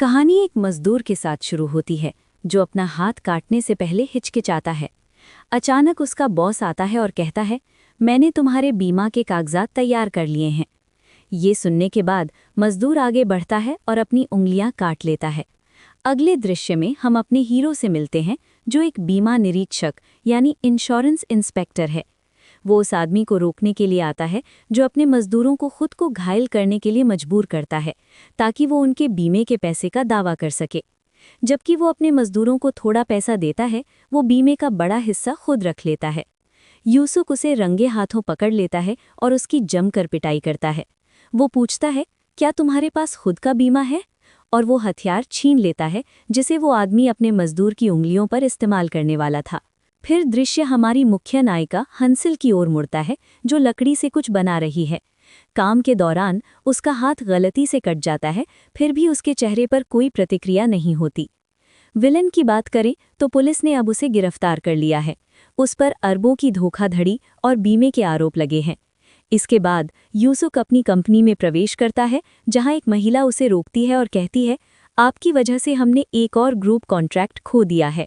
कहानी एक मजदूर के साथ शुरू होती है जो अपना हाथ काटने से पहले हिचकिचाता है। अचानक उसका बॉस आता है और कहता है, मैंने तुम्हारे बीमा के कागजात तैयार कर लिए हैं। ये सुनने के बाद मजदूर आगे बढ़ता है और अपनी उंगलियां काट लेता है। अगले दृश्य में हम अपने हीरो से मिलते हैं जो एक बीमा निरीक्षक यानी इंश्योरेंस इंस्पेक्टर है। वो उस आदमी को रोकने के लिए आता है जो अपने मजदूरों को खुद को घायल करने के लिए मजबूर करता है ताकि वो उनके बीमे के पैसे का दावा कर सके। जबकि वो अपने मजदूरों को थोड़ा पैसा देता है, वो बीमे का बड़ा हिस्सा खुद रख लेता है। यूसुफ उसे रंगे हाथों पकड़ लेता है और उसकी जमकर पिटाई करता है। वो पूछता है, क्या तुम्हारे पास खुद का बीमा है? और वो हथियार छीन लेता है जिसे वो आदमी अपने मजदूर की उंगलियों पर इस्तेमाल करने वाला था। फिर दृश्य हमारी मुख्य नायिका हंसिल की ओर मुड़ता है जो लकड़ी से कुछ बना रही है। काम के दौरान उसका हाथ गलती से कट जाता है, फिर भी उसके चेहरे पर कोई प्रतिक्रिया नहीं होती। विलन की बात करें तो पुलिस ने अब उसे गिरफ्तार कर लिया है। उस पर अरबों की धोखाधड़ी और बीमे के आरोप लगे हैं। इसके बाद यूसुफ अपनी कंपनी में प्रवेश करता है जहां एक महिला उसे रोकती है और कहती है, आपकी वजह से हमने एक और ग्रुप कॉन्ट्रैक्ट खो दिया है।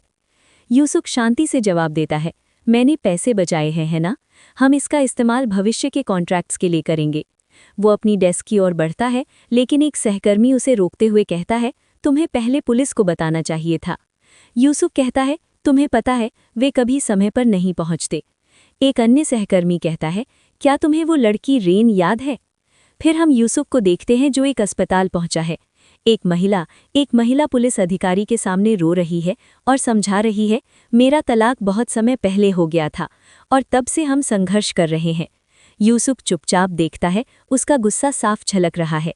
यूसुफ शांति से जवाब देता है, मैंने पैसे बचाए हैं, है ना? हम इसका इस्तेमाल भविष्य के कॉन्ट्रैक्ट्स के लिए करेंगे। वो अपनी डेस्क की ओर बढ़ता है, लेकिन एक सहकर्मी उसे रोकते हुए कहता है, तुम्हें पहले पुलिस को बताना चाहिए था। यूसुफ कहता है, तुम्हें पता है, वे कभी समय पर नहीं पहुंचते। एक अन्य सहकर्मी कहता है, क्या तुम्हें वो लड़की रेन याद है? फिर हम यूसुफ को देखते हैं जो एक अस्पताल पहुंचा है। एक महिला पुलिस अधिकारी के सामने रो रही है और समझा रही है, मेरा तलाक बहुत समय पहले हो गया था और तब से हम संघर्ष कर रहे हैं। यूसुफ चुपचाप देखता है, उसका गुस्सा साफ झलक रहा है।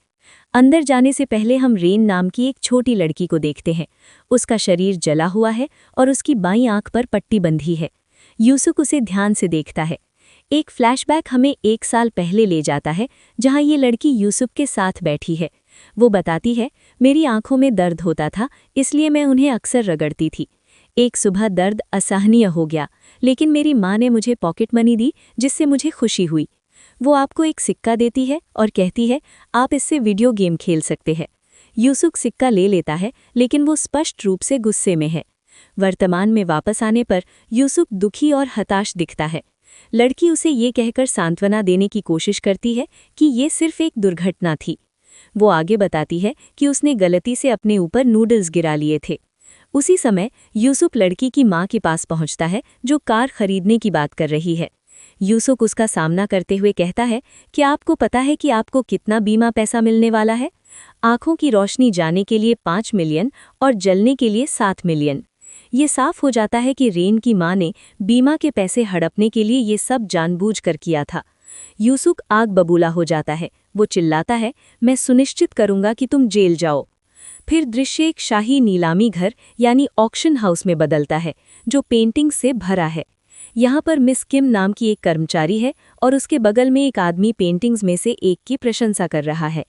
अंदर जाने से पहले हम रेन नाम की एक छोटी लड़की को देखते हैं। उसका शरीर जला हुआ है और उसकी बाईं आंख पर पट्टी बंधी है। यूसुफ उसे ध्यान से देखता है। एक फ्लैशबैक हमें 1 साल पहले ले जाता है जहां ये लड़की यूसुफ के साथ बैठी है। वो बताती है, मेरी आंखों में दर्द होता था, इसलिए मैं उन्हें अक्सर रगड़ती थी। एक सुबह दर्द असहनीय हो गया, लेकिन मेरी माँ ने मुझे पॉकेट मनी दी जिससे मुझे खुशी हुई। वो आपको एक सिक्का देती है और कहती है, आप इससे वीडियो गेम खेल सकते हैं। यूसुफ सिक्का ले लेता है, लेकिन वो स्पष्ट रूप से गुस्से में है। वर्तमान में वापस आने पर यूसुफ दुखी और हताश दिखता है। लड़की उसे ये कहकर सांत्वना देने की कोशिश करती है कि ये सिर्फ एक दुर्घटना थी। वो आगे बताती है कि उसने गलती से अपने ऊपर नूडल्स गिरा लिए थे। उसी समय यूसुफ लड़की की माँ के पास पहुंचता है जो कार खरीदने की बात कर रही है। यूसुफ उसका सामना करते हुए कहता है, कि आपको पता है कि आपको कितना बीमा पैसा मिलने वाला है? आंखों की रोशनी जाने के लिए 5 मिलियन और जलने के लिए 7 मिलियन। ये साफ हो जाता है कि रेन की माँ ने बीमा के पैसे हड़पने के लिए ये सब जानबूझकर किया था। यूसुफ आग बबूला हो जाता है। वो चिल्लाता है, मैं सुनिश्चित करूंगा कि तुम जेल जाओ। फिर दृश्य एक शाही नीलामी घर यानी ऑक्शन हाउस में बदलता है जो पेंटिंग से भरा है। यहाँ पर मिस किम नाम की एक कर्मचारी है और उसके बगल में एक आदमी पेंटिंग्स में से एक की प्रशंसा कर रहा है।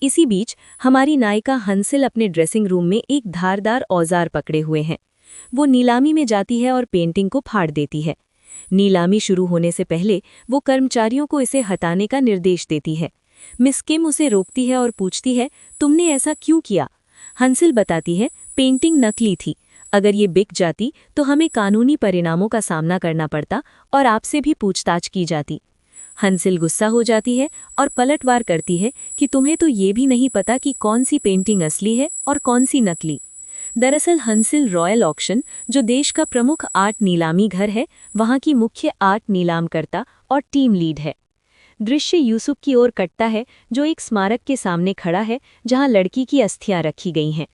इसी बीच हमारी नायिका हंसिल अपने ड्रेसिंग रूम में एक धारदार औजार पकड़े हुए हैं। वो नीलामी में जाती है और पेंटिंग को फाड़ देती है। नीलामी शुरू होने से पहले वो कर्मचारियों को इसे हटाने का निर्देश देती है। मिस किम उसे रोकती है और पूछती है, तुमने ऐसा क्यों किया? हंसिल बताती है, पेंटिंग नकली थी। अगर ये बिक जाती तो हमें कानूनी परिणामों का सामना करना पड़ता और आपसे भी पूछताछ की जाती। हंसिल गुस्सा हो जाती है और पलटवार करती है कि तुम्हें तो ये भी नहीं पता कि कौन सी पेंटिंग असली है और कौन सी नकली। दरअसल हंसिल रॉयल ऑक्शन, जो देश का प्रमुख आर्ट नीलामी घर है, वहां की मुख्य आर्ट नीलामकर्ता और टीम लीड है। दृश्य यूसुफ की ओर कटता है जो एक स्मारक के सामने खड़ा है जहां लड़की की अस्थियां रखी गई हैं।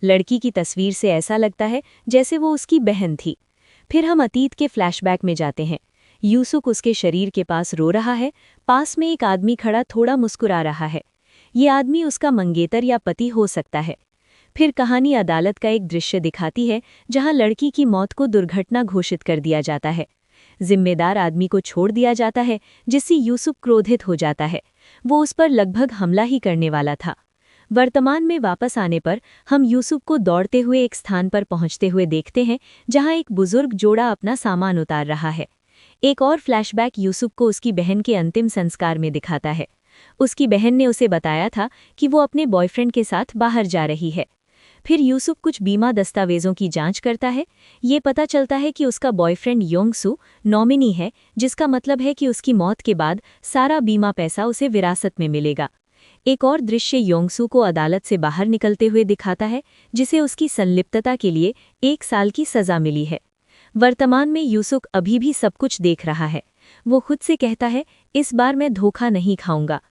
लड़की की तस्वीर से ऐसा लगता है जैसे वो उसकी बहन थी। फिर हम अतीत के फ्लैशबैक में जाते हैं। यूसुफ उसके शरीर के पास रो रहा है। पास में एक आदमी खड़ा थोड़ा मुस्कुरा रहा है। ये आदमी उसका मंगेतर या पति हो सकता है। फिर कहानी अदालत का एक दृश्य दिखाती है जहां लड़की की मौत को दुर्घटना घोषित कर दिया जाता है। जिम्मेदार आदमी को छोड़ दिया जाता है जिससे यूसुफ क्रोधित हो जाता है। वो उस पर लगभग हमला ही करने वाला था। वर्तमान में वापस आने पर हम यूसुफ को दौड़ते हुए एक स्थान पर पहुंचते हुए देखते हैं जहां एक बुजुर्ग जोड़ा अपना सामान उतार रहा है। एक और फ्लैशबैक यूसुफ को उसकी बहन के अंतिम संस्कार में दिखाता है। उसकी बहन ने उसे बताया था कि वो अपने बॉयफ्रेंड के साथ बाहर जा रही है। फिर यूसुफ कुछ बीमा दस्तावेजों की जांच करता है। ये पता चलता है कि उसका बॉयफ्रेंड योंगसू नॉमिनी है, जिसका मतलब है कि उसकी मौत के बाद सारा बीमा पैसा उसे विरासत में मिलेगा। एक और दृश्य योंगसू को अदालत से बाहर निकलते हुए दिखाता है, जिसे उसकी संलिप्तता के लिए 1 साल की सजा मिली है। वर्तमान में यूसुफ अभी भी सब कुछ देख रहा है। वो खुद से कहता है, इस बार मैं धोखा नहीं खाऊंगा।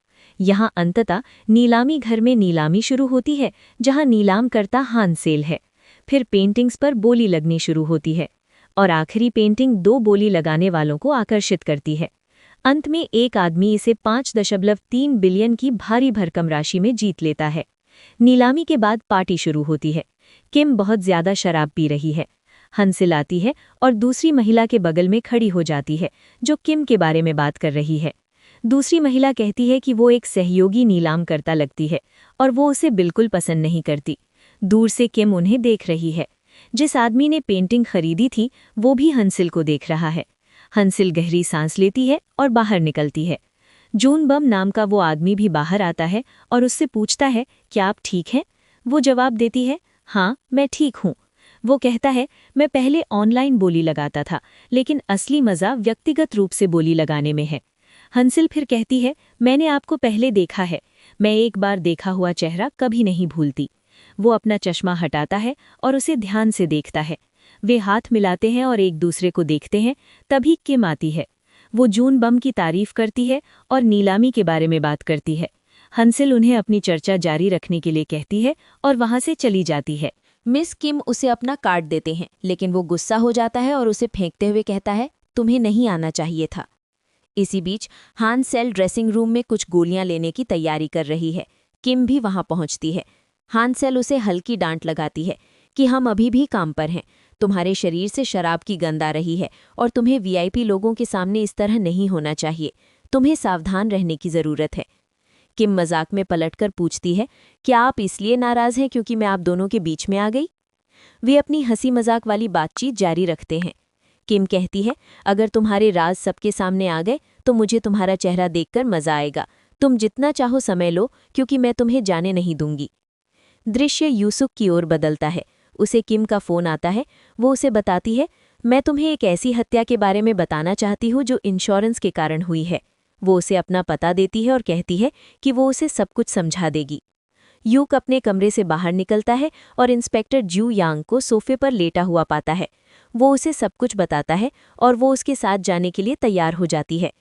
यहाँ अंततः नीलामी घर में नीलामी शुरू होती है, जहाँ नीलाम करता हान सेल है। फिर पेंटिंग्स पर बोली लगनी शुरू होती है और आखिरी पेंटिंग 2 बोली लगाने वालों को आकर्षित करती है। अंत में एक आदमी इसे 5.3 बिलियन की भारी भरकम राशि में जीत लेता है। नीलामी के बाद पार्टी शुरू होती है। किम बहुत ज्यादा शराब पी रही है। हंसिल आती है और दूसरी महिला के बगल में खड़ी हो जाती है, जो किम के बारे में बात कर रही है। दूसरी महिला कहती है कि वो एक सहयोगी नीलाम करता लगती है और वो उसे बिल्कुल पसंद नहीं करती। दूर से किम उन्हें देख रही है। जिस आदमी ने पेंटिंग खरीदी थी वो भी हंसिल को देख रहा है। हंसिल गहरी सांस लेती है और बाहर निकलती है। जून बम नाम का वो आदमी भी बाहर आता है और उससे पूछता है, क्या आप ठीक हैं? वो जवाब देती है, हाँ मैं ठीक हूँ। वो कहता है, मैं पहले ऑनलाइन बोली लगाता था, लेकिन असली मज़ा व्यक्तिगत रूप से बोली लगाने में है। हंसिल फिर कहती है, मैंने आपको पहले देखा है। मैं एक बार देखा हुआ चेहरा कभी नहीं भूलती। वो अपना चश्मा हटाता है और उसे ध्यान से देखता है। वे हाथ मिलाते हैं और एक दूसरे को देखते हैं। तभी किम आती है। वो जून बम की तारीफ करती है और नीलामी के बारे में बात करती है। हंसिल उन्हें अपनी चर्चा जारी रखने के लिए कहती है और वहां से चली जाती है। मिस किम उसे अपना कार्ड देते हैं, लेकिन वो गुस्सा हो जाता है और उसे फेंकते हुए कहता है, तुम्हें नहीं आना चाहिए था। इसी बीच हान सेल ड्रेसिंग रूम में कुछ गोलियां लेने की तैयारी कर रही है। किम भी वहां पहुंचती है। हान सेल उसे हल्की डांट लगाती है कि हम अभी भी काम पर हैं। तुम्हारे शरीर से शराब की गंध आ रही है और तुम्हें वीआईपी लोगों के सामने इस तरह नहीं होना चाहिए। तुम्हें सावधान रहने की ज़रूरत है। किम मजाक में पलटकर पूछती है, क्या आप इसलिए नाराज़ हैं क्योंकि मैं आप दोनों के बीच में आ गई? वे अपनी हंसी मजाक वाली बातचीत जारी रखते हैं। किम कहती है, अगर तुम्हारे राज सबके सामने आ गए तो मुझे तुम्हारा चेहरा देखकर मजा आएगा। तुम जितना चाहो समय लो, क्योंकि मैं तुम्हें जाने नहीं दूंगी। दृश्य यूसुफ की ओर बदलता है। उसे किम का फ़ोन आता है। वो उसे बताती है, मैं तुम्हें एक ऐसी हत्या के बारे में बताना चाहती हूँ जो इंश्योरेंस के कारण हुई है। वो उसे अपना पता देती है और कहती है कि वो उसे सब कुछ समझा देगी। यूक अपने कमरे से बाहर निकलता है और इंस्पेक्टर जू यांग को सोफे पर लेटा हुआ पाता है। वो उसे सब कुछ बताता है और वो उसके साथ जाने के लिए तैयार हो जाती है।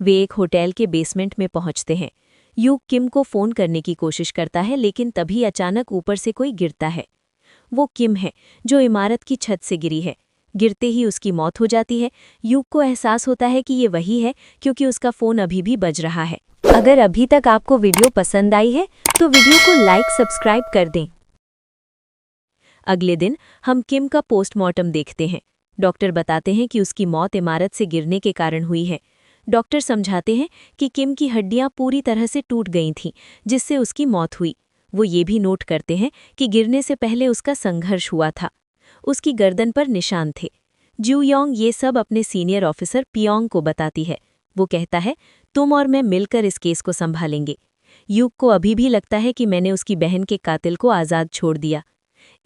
वे एक होटल के बेसमेंट में पहुंचते हैं। यूक किम को फ़ोन करने की कोशिश करता है, लेकिन तभी अचानक ऊपर से कोई गिरता है। वो किम है, जो इमारत की छत से गिरी है। गिरते ही उसकी मौत हो जाती है। यूक को एहसास होता है कि ये वही है, क्योंकि उसका फ़ोन अभी भी बज रहा है। अगर अभी तक आपको वीडियो पसंद आई है तो वीडियो को लाइक सब्सक्राइब कर दें। अगले दिन हम किम का पोस्टमार्टम देखते हैं। डॉक्टर बताते हैं कि उसकी मौत इमारत से गिरने के कारण हुई है। डॉक्टर समझाते हैं कि किम की हड्डियां पूरी तरह से टूट गई थीं, जिससे उसकी मौत हुई। वो ये भी नोट करते हैं कि गिरने से पहले उसका संघर्ष हुआ था। उसकी गर्दन पर निशान थे। जू योंग ये सब अपने सीनियर ऑफिसर पियोंग को बताती है। वो कहता है, तुम और मैं मिलकर इस केस को संभालेंगे। यूक को अभी भी लगता है कि मैंने उसकी बहन के कातिल को आज़ाद छोड़ दिया।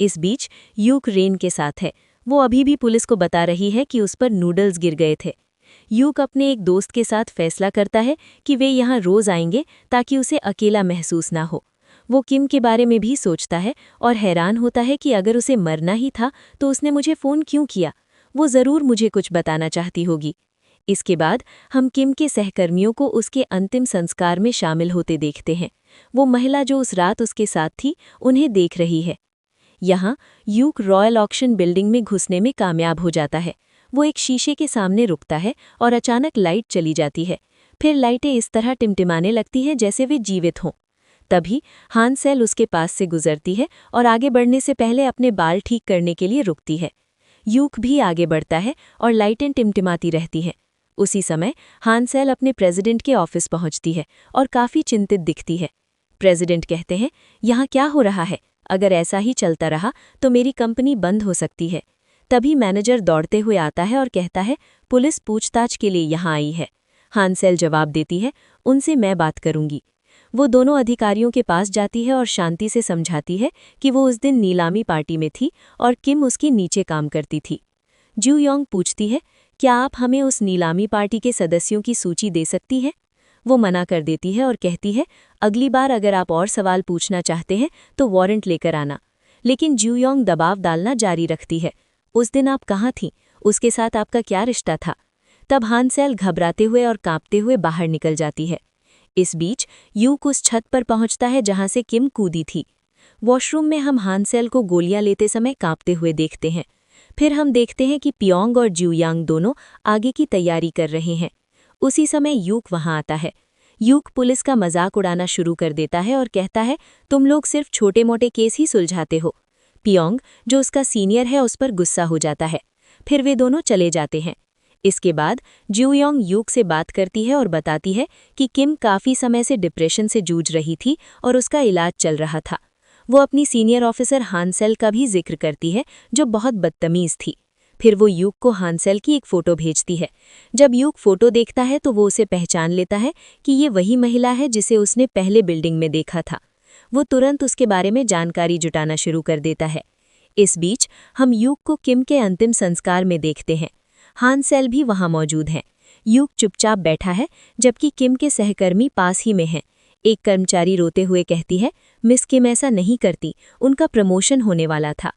इस बीच यूक रेन के साथ है। वो अभी भी पुलिस को बता रही है कि उस पर नूडल्स गिर गए थे। यूक अपने एक दोस्त के साथ फैसला करता है कि वे यहाँ रोज़ आएंगे ताकि उसे अकेला महसूस ना हो। वो किम के बारे में भी सोचता है और हैरान होता है कि अगर उसे मरना ही था तो उसने मुझे फ़ोन क्यों किया। वो ज़रूर मुझे कुछ बताना चाहती होगी। इसके बाद हम किम के सहकर्मियों को उसके अंतिम संस्कार में शामिल होते देखते हैं। वो महिला जो उस रात उसके साथ थी उन्हें देख रही है। यहाँ यूक रॉयल ऑक्शन बिल्डिंग में घुसने में कामयाब हो जाता है। वो एक शीशे के सामने रुकता है और अचानक लाइट चली जाती है। फिर लाइटें इस तरह टिमटिमाने लगती हैं जैसे वे जीवित हों। तभी हान सेल उसके पास से गुजरती है और आगे बढ़ने से पहले अपने बाल ठीक करने के लिए रुकती है। यूक भी आगे बढ़ता है और लाइटें टिमटिमाती रहती हैं। उसी समय हान सेल अपने प्रेसिडेंट के ऑफिस पहुंचती है और काफ़ी चिंतित दिखती है। प्रेसिडेंट कहते हैं, यहाँ क्या हो रहा है? अगर ऐसा ही चलता रहा तो मेरी कंपनी बंद हो सकती है। तभी मैनेजर दौड़ते हुए आता है और कहता है, पुलिस पूछताछ के लिए यहाँ आई है। हान सेल जवाब देती है, उनसे मैं बात करूंगी। वो दोनों अधिकारियों के पास जाती है और शांति से समझाती है कि वो उस दिन नीलामी पार्टी में थी और किम उसके नीचे काम करती थी। जू योंग पूछती है, क्या आप हमें उस नीलामी पार्टी के सदस्यों की सूची दे सकती हैं? वो मना कर देती है और कहती है, अगली बार अगर आप और सवाल पूछना चाहते हैं तो वारंट लेकर आना। लेकिन जू योंग दबाव डालना जारी रखती है। उस दिन आप कहाँ थीं? उसके साथ आपका क्या रिश्ता था? तब हान सेल घबराते हुए और कांपते हुए बाहर निकल जाती है। इस बीच यूक उस छत पर पहुंचता है जहां से किम कूदी थी। वॉशरूम में हम हान सेल को गोलियां लेते समय कांपते हुए देखते हैं। फिर हम देखते हैं कि पियोंग और जू यांग दोनों आगे की तैयारी कर रहे हैं। उसी समय यूक वहां आता है। यूक पुलिस का मजाक उड़ाना शुरू कर देता है और कहता है, तुम लोग सिर्फ छोटे मोटे केस ही सुलझाते हो। पियोंग, जो उसका सीनियर है, उस पर गुस्सा हो जाता है। फिर वे दोनों चले जाते हैं। इसके बाद जू योंग यूक से बात करती है और बताती है कि किम काफ़ी समय से डिप्रेशन से जूझ रही थी और उसका इलाज चल रहा था। वो अपनी सीनियर ऑफिसर हान सेल का भी जिक्र करती है, जो बहुत बदतमीज़ थी। फिर वो यूक को हान सेल की एक फ़ोटो भेजती है। जब यूक फ़ोटो देखता है तो वो उसे पहचान लेता है कि ये वही महिला है जिसे उसने पहले बिल्डिंग में देखा था। वो तुरंत उसके बारे में जानकारी जुटाना शुरू कर देता है। इस बीच हम यूक को किम के अंतिम संस्कार में देखते हैं। हान सेल भी वहां मौजूद हैं। यूक चुपचाप बैठा है, जबकि किम के सहकर्मी पास ही में हैं। एक कर्मचारी रोते हुए कहती है, मिस किम ऐसा नहीं करती, उनका प्रमोशन होने वाला था।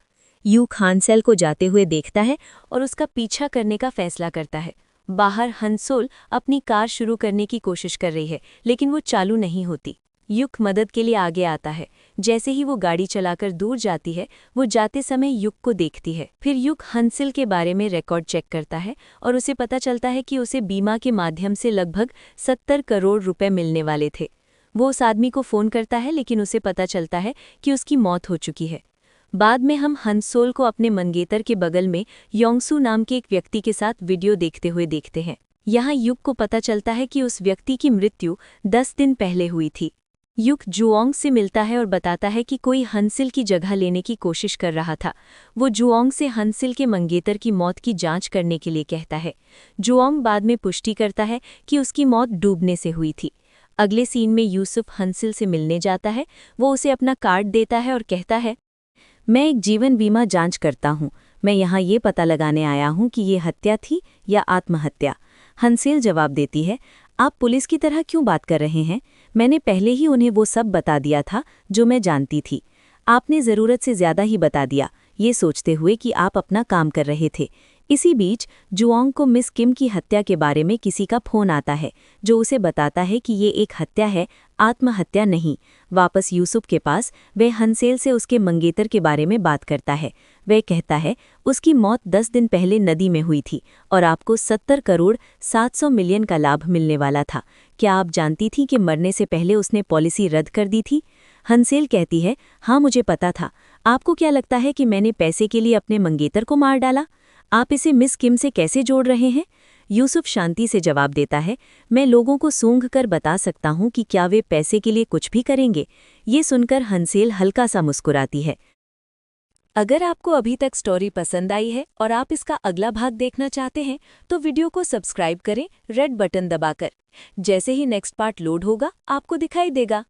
यूक हान सेल को जाते हुए देखता है और उसका पीछा करने का फैसला करता है। बाहर हंसोल अपनी कार शुरू करने की कोशिश कर रही है, लेकिन वो चालू नहीं होती। युक मदद के लिए आगे आता है। जैसे ही वो गाड़ी चलाकर दूर जाती है, वो जाते समय युक को देखती है। फिर युक हंसिल के बारे में रिकॉर्ड चेक करता है और उसे पता चलता है कि उसे बीमा के माध्यम से लगभग 70 करोड़ रुपए मिलने वाले थे। वो उस आदमी को फ़ोन करता है, लेकिन उसे पता चलता है कि उसकी मौत हो चुकी है। बाद में हम हंसोल को अपने मंगेतर के बगल में योंगसू नाम के एक व्यक्ति के साथ वीडियो देखते हुए देखते हैं। यहाँ युक को पता चलता है कि उस व्यक्ति की मृत्यु 10 दिन पहले हुई थी। युक जुओंग से मिलता है और बताता है कि कोई हंसिल की जगह लेने की कोशिश कर रहा था। वो जुओंग से हंसिल के मंगेतर की मौत की जांच करने के लिए कहता है। जुओंग बाद में पुष्टि करता है कि उसकी मौत डूबने से हुई थी। अगले सीन में यूसुफ हंसिल से मिलने जाता है। वो उसे अपना कार्ड देता है और कहता है, मैं एक जीवन बीमा जांच करता हूँ। मैं यहाँ ये पता लगाने आया हूँ कि ये हत्या थी या आत्महत्या। हंसिल जवाब देती है, आप पुलिस की तरह क्यों बात कर रहे हैं? मैंने पहले ही उन्हें वो सब बता दिया था जो मैं जानती थी। आपने ज़रूरत से ज़्यादा ही बता दिया, ये सोचते हुए कि आप अपना काम कर रहे थे। इसी बीच जुओंग को मिस किम की हत्या के बारे में किसी का फ़ोन आता है, जो उसे बताता है कि ये एक हत्या है, आत्महत्या नहीं। वापस यूसुफ के पास वह हंसेल से उसके मंगेतर के बारे में बात करता है। वह कहता है, उसकी मौत 10 दिन पहले नदी में हुई थी और आपको 70 करोड़ 700 मिलियन का लाभ मिलने वाला था। क्या आप जानती थी कि मरने से पहले उसने पॉलिसी रद्द कर दी थी? हंसेल कहती है, हाँ मुझे पता था। आपको क्या लगता है कि मैंने पैसे के लिए अपने मंगेतर को मार डाला? आप इसे मिस किम से कैसे जोड़ रहे हैं? यूसुफ शांति से जवाब देता है, मैं लोगों को सूंघ कर बता सकता हूँ कि क्या वे पैसे के लिए कुछ भी करेंगे। ये सुनकर हंसेल हल्का सा मुस्कुराती है। अगर आपको अभी तक स्टोरी पसंद आई है और आप इसका अगला भाग देखना चाहते हैं, तो वीडियो को सब्सक्राइब करें रेड बटन दबाकर। जैसे ही नेक्स्ट पार्ट लोड होगा, आपको दिखाई देगा।